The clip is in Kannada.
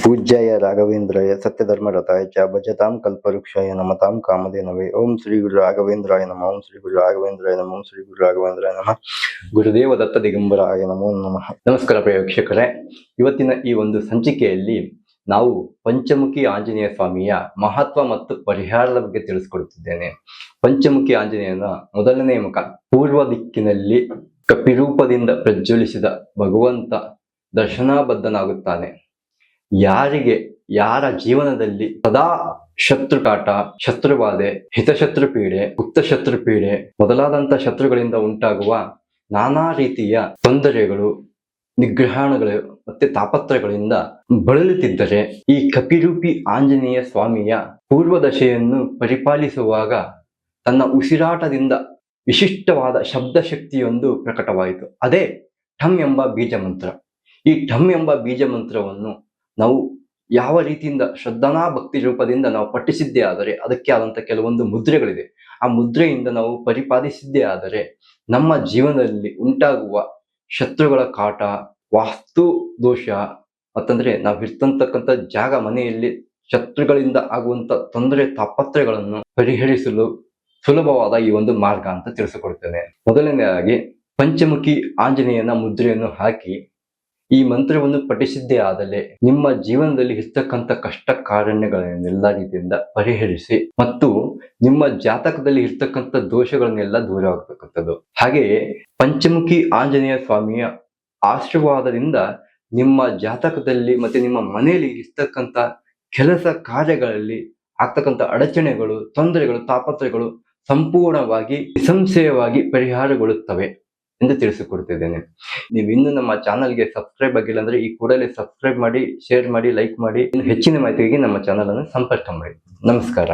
पूज्याय राघवेन्द्राय सत्यधर्मरताय च भजतां कल्पवृक्षाय नमतां कामधेनवे ओम श्री गुरु राघवेन्द्राय नमः ओम श्री गुरु राघवेन्द्राय नमः ओम श्री गुरु राघवेन्द्राय नमः ಗುರುದೇವ ದತ್ತ ದಿಗಂಬರಾಯ ನಮೋ ನಮಃ. ನಮಸ್ಕಾರ ಪ್ರಿಯ ವೀಕ್ಷಕರೇ, ಇವತ್ತಿನ ಈ ಒಂದು ಸಂಚಿಕೆಯಲ್ಲಿ ನಾವು ಪಂಚಮುಖಿ ಆಂಜನೇಯ ಸ್ವಾಮಿಯ ಮಹತ್ವ ಮತ್ತು ಪರಿಹಾರದ ಬಗ್ಗೆ ತಿಳಿಸ್ಕೊಡುತ್ತಿದ್ದೇನೆ. ಪಂಚಮುಖಿ ಆಂಜನೇಯನ ಮೊದಲನೇ ಮುಖ ಪೂರ್ವ ದಿಕ್ಕಿನಲ್ಲಿ ಕಪಿರೂಪದಿಂದ ಪ್ರಜ್ವಲಿಸಿದ ಭಗವಂತ ದರ್ಶನಾಬದ್ಧನಾಗುತ್ತಾನೆ. ಯಾರ ಜೀವನದಲ್ಲಿ ಸದಾ ಶತ್ರುಕಾಟ, ಶತ್ರುಬಾಧೆ, ಹಿತಶತ್ರು ಪೀಡೆ, ಗುಪ್ತ ಶತ್ರು ಪೀಡೆ ಮೊದಲಾದಂತ ಶತ್ರುಗಳಿಂದ ಉಂಟಾಗುವ ನಾನಾ ರೀತಿಯ ತೊಂದರೆಗಳು, ನಿಗ್ರಹಣಗಳು ಮತ್ತೆ ತಾಪತ್ರಗಳಿಂದ ಬಳಲುತ್ತಿದ್ದರೆ ಈ ಕಪಿರೂಪಿ ಆಂಜನೇಯ ಸ್ವಾಮಿಯ ಪೂರ್ವ ದಶೆಯನ್ನು ಪರಿಪಾಲಿಸುವಾಗ ತನ್ನ ಉಸಿರಾಟದಿಂದ ವಿಶಿಷ್ಟವಾದ ಶಬ್ದ ಶಕ್ತಿಯೊಂದು ಪ್ರಕಟವಾಯಿತು. ಅದೇ ಠಮ್ ಎಂಬ ಬೀಜ ಮಂತ್ರ. ಈ ಠಮ್ ಎಂಬ ಬೀಜ ಮಂತ್ರವನ್ನು ನಾವು ಯಾವ ರೀತಿಯಿಂದ ಶ್ರದ್ಧನಾ ಭಕ್ತಿ ರೂಪದಿಂದ ನಾವು ಪಠಿಸಿದ್ದೇ ಆದರೆ ಅದಕ್ಕೆ ಆದಂತ ಕೆಲವೊಂದು ಮುದ್ರೆಗಳಿದೆ. ಆ ಮುದ್ರೆಯಿಂದ ನಾವು ಪರಿಪಾಲಿಸಿದ್ದೇ ಆದರೆ ನಮ್ಮ ಜೀವನದಲ್ಲಿ ಉಂಟಾಗುವ ಶತ್ರುಗಳ ಕಾಟ, ವಾಸ್ತು ದೋಷ, ಮತ್ತಂದ್ರೆ ನಾವು ಇರ್ತಕ್ಕಂಥ ಜಾಗ, ಮನೆಯಲ್ಲಿ ಶತ್ರುಗಳಿಂದ ಆಗುವಂತ ತೊಂದರೆ ತಾಪತ್ರಗಳನ್ನು ಪರಿಹರಿಸಲು ಸುಲಭವಾದ ಈ ಒಂದು ಮಾರ್ಗ ಅಂತ ತಿಳಿಸಿಕೊಡ್ತೇನೆ. ಮೊದಲನೇದಾಗಿ ಪಂಚಮುಖಿ ಆಂಜನೇಯನ ಮುದ್ರೆಯನ್ನು ಹಾಕಿ ಈ ಮಂತ್ರವನ್ನು ಪಠಿಸಿದ್ದೇ ಆದಲ್ಲಿ ನಿಮ್ಮ ಜೀವನದಲ್ಲಿ ಇರ್ತಕ್ಕಂಥ ಕಷ್ಟ ಕಾರಣಗಳನ್ನೆಲ್ಲ ರೀತಿಯಿಂದ ಪರಿಹರಿಸಿ ಮತ್ತು ನಿಮ್ಮ ಜಾತಕದಲ್ಲಿ ಇರ್ತಕ್ಕಂಥ ದೋಷಗಳನ್ನೆಲ್ಲ ದೂರ ಆಗ್ತಕ್ಕಂಥದ್ದು. ಹಾಗೆಯೇ ಪಂಚಮುಖಿ ಆಂಜನೇಯ ಸ್ವಾಮಿಯ ಆಶೀರ್ವಾದದಿಂದ ನಿಮ್ಮ ಜಾತಕದಲ್ಲಿ ಮತ್ತೆ ನಿಮ್ಮ ಮನೆಯಲ್ಲಿ ಇರ್ತಕ್ಕಂಥ ಕೆಲಸ ಕಾರ್ಯಗಳಲ್ಲಿ ಆಗ್ತಕ್ಕಂಥ ಅಡಚಣೆಗಳು, ತೊಂದರೆಗಳು, ತಾಪತ್ರಗಳು ಸಂಪೂರ್ಣವಾಗಿ ನಿಸ್ಸಂಶಯವಾಗಿ ಪರಿಹಾರಗೊಳ್ಳುತ್ತವೆ ಎಂದು ತಿಳಿಸಿಕೊಡ್ತಿದ್ದೇನೆ. ನೀವು ಇನ್ನು ನಮ್ಮ ಚಾನಲ್ಗೆ ಸಬ್ಸ್ಕ್ರೈಬ್ ಆಗಿಲ್ಲ ಅಂದ್ರೆ ಈ ಕೂಡಲೇ ಸಬ್ಸ್ಕ್ರೈಬ್ ಮಾಡಿ, ಶೇರ್ ಮಾಡಿ, ಲೈಕ್ ಮಾಡಿ. ಇನ್ನು ಹೆಚ್ಚಿನ ಮಾಹಿತಿಗೆ ನಮ್ಮ ಚಾನಲ್ ಅನ್ನು ಸಂಪರ್ಕ ಮಾಡಿ. ನಮಸ್ಕಾರ.